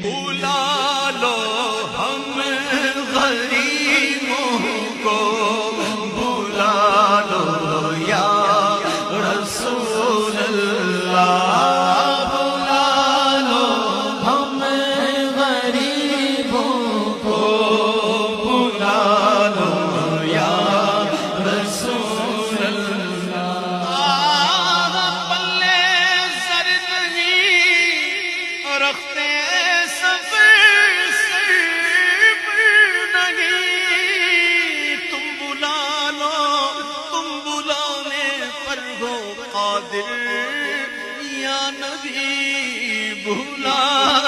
بلا لو ہم غریبوں کو، بلا لو یا رسول اللہ، بلا لو ہم غریبوں کو، بلا لو یا رسول اللہ۔ پلے سر نہیں رکھتے قادر یا نبی بھلا